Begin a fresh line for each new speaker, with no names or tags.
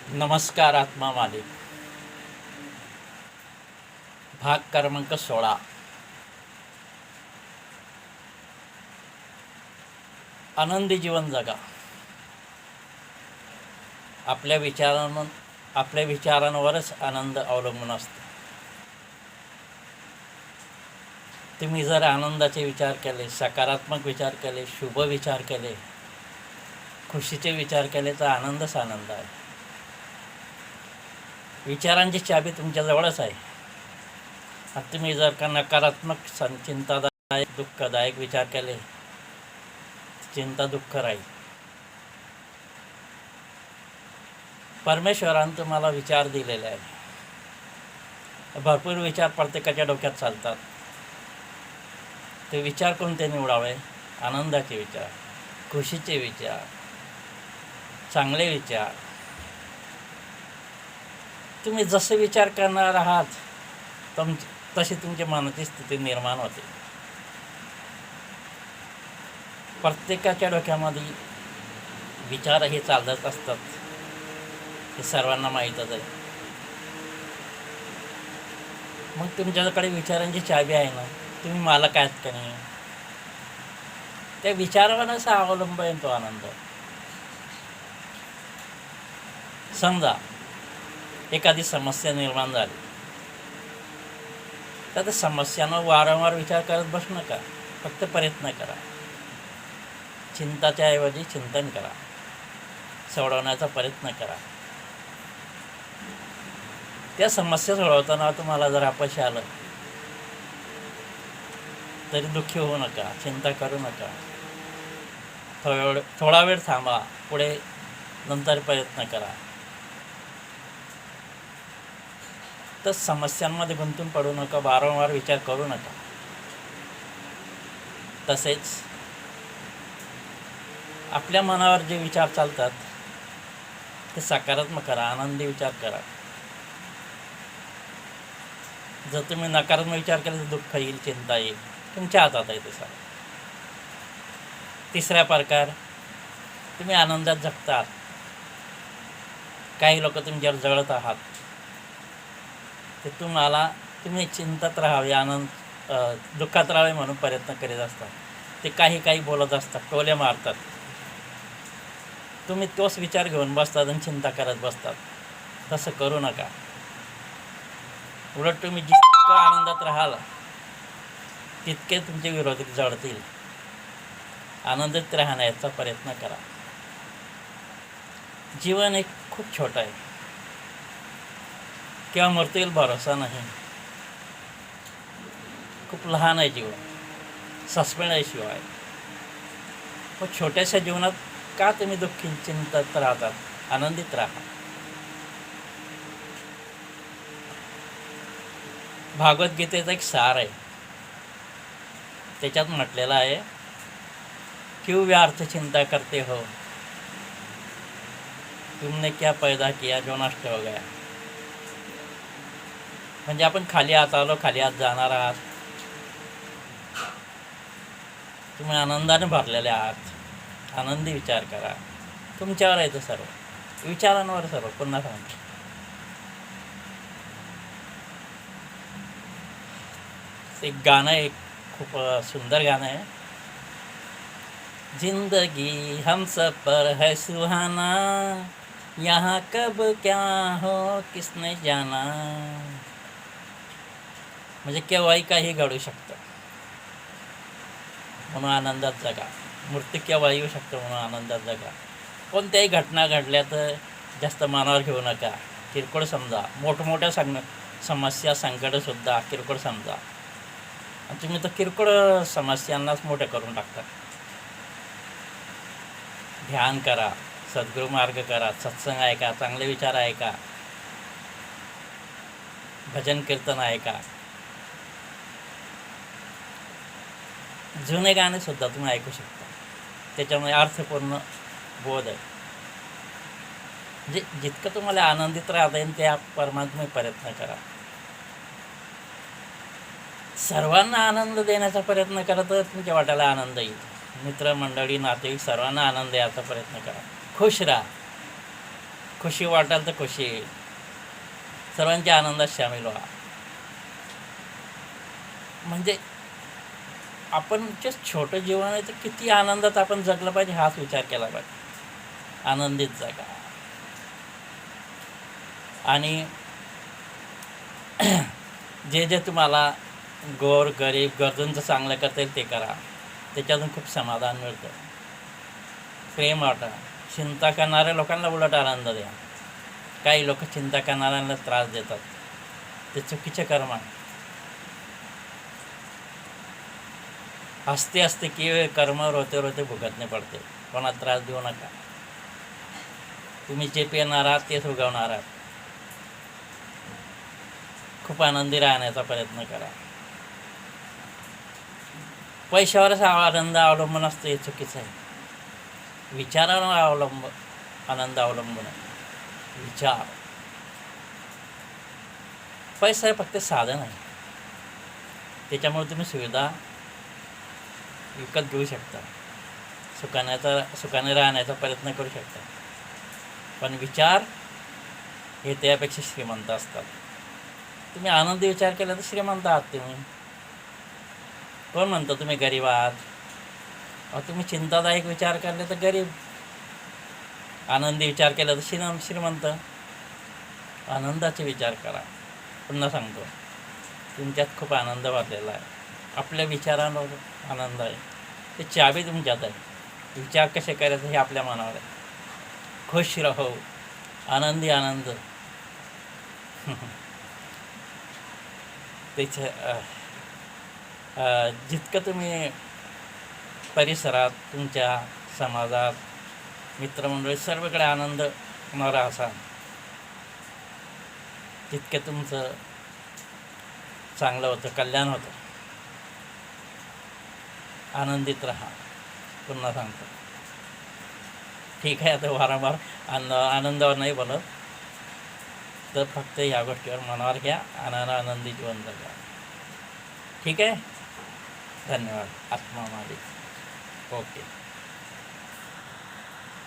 नमस्कार आत्मा मालिक भाग क्रमांक 16. आनंदी जीवन जगा. आपल्या विचारांवरच आनंद अवलंबून असतो. तुम्ही जर आनंदाचे विचार केले, सकारात्मक विचार केले, शुभ विचार केले, खुशीचे विचार केले तर आनंदच आनंद आहे. विचारांची चाबी तुमच्याजवळच आहे. तुम्ही जर का नकारात्मक, चिंतादायक, दुःखदायक विचार केले, चिंता दुःख राहील. परमेश्वराने तुम्हाला विचार दिलेले आहे. भरपूर विचार प्रत्येकाच्या डोक्यात चालतात. ते विचार कोणते निवडावे? आनंदाचे विचार, खुशीचे विचार, चांगले विचार. तुम्ही जसे विचार करणार आहात तशी तुमच्या मनाची स्थिती निर्माण होते. प्रत्येकाच्या डोक्यामध्ये विचार हे चालत असतात, हे सर्वांना माहीतच आहे. मग तुमच्याकडे विचारांची चाबी आहे ना, तुम्ही मालक आहेत का नाही? त्या विचारावरच अवलंबून तो आनंद. समजा एखादी समस्या निर्माण झाली तर त्या समस्यांवर वारंवार विचार करत बसू नका. फक्त प्रयत्न करा. चिंताच्या ऐवजी चिंतन करा, सोडवण्याचा प्रयत्न करा. त्या समस्या सोडवताना तुम्हाला जर अपयश आलं तरी दुःखी होऊ नका, चिंता करू नका. थोडा वेळ थांबा, पुढे नंतर प्रयत्न करा. तर समस्यांमध्ये गुंतून पडू नका, वारंवार विचार करू नका. तसेच आपल्या मनावर जे विचार चालतात ते सकारात्मक करा, आनंदी विचार करा. जर तुम्ही नकारात्मक विचार केला तर दुःख येईल, चिंता येईल. तुमच्या हातात आहे ते सगळं. तिसरा प्रकार, तुम्ही आनंदात जगतात. काही लोक तुमच्यावर जळत आहात, ते तुम्ही चिंतात राहावे, दुःखात राहावे म्हणून प्रयत्न करीत असतात. ते काही बोलत असतात, टोले मारतात. तुम्ही तोच विचार घेऊन बसतात आणि चिंता करत बसतात. तसं करू नका. उलट तुम्ही जितकं आनंदात राहाल तितके तुमचे विरोधी जळतील. आनंदित राहण्याचा प्रयत्न करा. जीवन एक खूप छोटं आहे. किंवा मरता येईल भरोसा नाही. खूप लहान आहे जीवन, सस्पेंड आहे शिवाय. मग छोट्याशा जीवनात का तुम्ही दुःखी चिंतत राहतात? आनंदित राहा. भागवद्गीतेचा एक सार आहे, त्याच्यात म्हटलेलं आहे, क्यों व्यर्थ चिंता करते हो, तुमने क्या पैदा किया जो नष्ट हो गया. म्हणजे आपण खाली हात आलो, खाली हात जाणार आहात. तुम्ही आनंदाने भरलेले आहात. आनंदी विचार करा. तुमच्यावर आहे ते सर्व, विचारांवर सर्व. पुन्हा सांगतो, एक गाणं आहे, खूप सुंदर गाणं आहे. जिंदगी हम सफर है सुहाना, यहाँ कब क्या हो किसने जाना. म्हणजे केव्हाही काही घडू शकतं, म्हणून आनंदात जगा. मृत्यू केव्हाही येऊ शकतो, म्हणून आनंदात जगा. कोणत्याही घटना घडल्या तर जास्त मनावर घेऊ नका, किरकोळ समजा. मोठमोठ्या समस्या, संकटसुद्धा किरकोळ समजा. आणि तुम्ही तर किरकोळ समस्यांनाच मोठे करून टाकता. ध्यान करा, सद्गुरू मार्ग करा, सत्संग ऐका, चांगले विचार ऐका, भजन कीर्तन ऐका. जुने गाणे सुद्धा तुम्ही ऐकू शकता, त्याच्यामुळे अर्थपूर्ण बोध आहे. म्हणजे जितकं तुम्हाला आनंदित राहता येईल त्या परमात्मे प्रयत्न करा. सर्वांना आनंद देण्याचा प्रयत्न करा तर तुमच्या वाट्याला आनंद येईल. मित्रमंडळी, नातेवाईक सर्वांना आनंद द्यायचा प्रयत्न करा. खुश राहा. खुशी वाटेल तर खुशी येईल. सर्वांच्या आनंदात सामील व्हा. म्हणजे आपण जे छोटं जीवन आहे ते किती आनंदात आपण जगलं पाहिजे हाच विचार केला पाहिजे. आनंदित जगा. आणि जे तुम्हाला गोर गरीब गरजूंचं चांगलं करता येईल ते करा. त्याच्यातून खूप समाधान मिळतं, प्रेम वाटा. चिंता करणाऱ्या लोकांना उलट आनंद द्या. काही लोक चिंता करणाऱ्यांना त्रास देतात, ते चुकीचे कर्म आहे. हसते हसते की कर्म रोते रोते भुगतणे पडते. कोणाला त्रास देऊ नका. तुम्ही जे पेणार आहात तेच उगवणार आहात. खूप आनंदी राहण्याचा प्रयत्न करा. पैशावरच आनंद अवलंबून असतो हे चुकीचं आहे. विचारावर आनंद अवलंबून आहे. विचार. पैसा हे फक्त साधन आहे. त्याच्यामुळे तुम्ही सुविधा विकत घेऊ शकता, सुखाने राहण्याचा प्रयत्न करू शकता. पण विचार हे त्यापेक्षा श्रीमंत असतात. तुम्ही आनंदी विचार केला तर श्रीमंत आहात तुम्ही. कोण म्हणतो तुम्ही गरीब आहात? तुम्ही चिंतादायक विचार केले तर गरीब, आनंदी विचार केला तर श्रीमंत. आनंदाचे विचार करा. पुन्हा सांगतो, तुमच्यात खूप आनंद भरलेला आहे. आपल्या विचारांवर आनंद आहे. ते चाबी तुमच्यात आहे. विचार कसे करायचे हे आपल्या मनावर आहे. खुश राहो, आनंदी आनंद. त्याच्या जितकं तुम्ही परिसरात, तुमच्या समाजात, मित्रमंडळी सर्वकडे आनंद होणारा असाल तितके तुमचं चांगलं होतं, कल्याण होतं. आनंदित राहा. पुन्हा सांगतो. ठीक आहे, आता वारंवार आनंदावर नाही बोलत, तर फक्त ह्या गोष्टीवर मनावर घ्या. आनंदी जीवन जगा. ठीक आहे. धन्यवाद. आत्मा मालिक. ओके.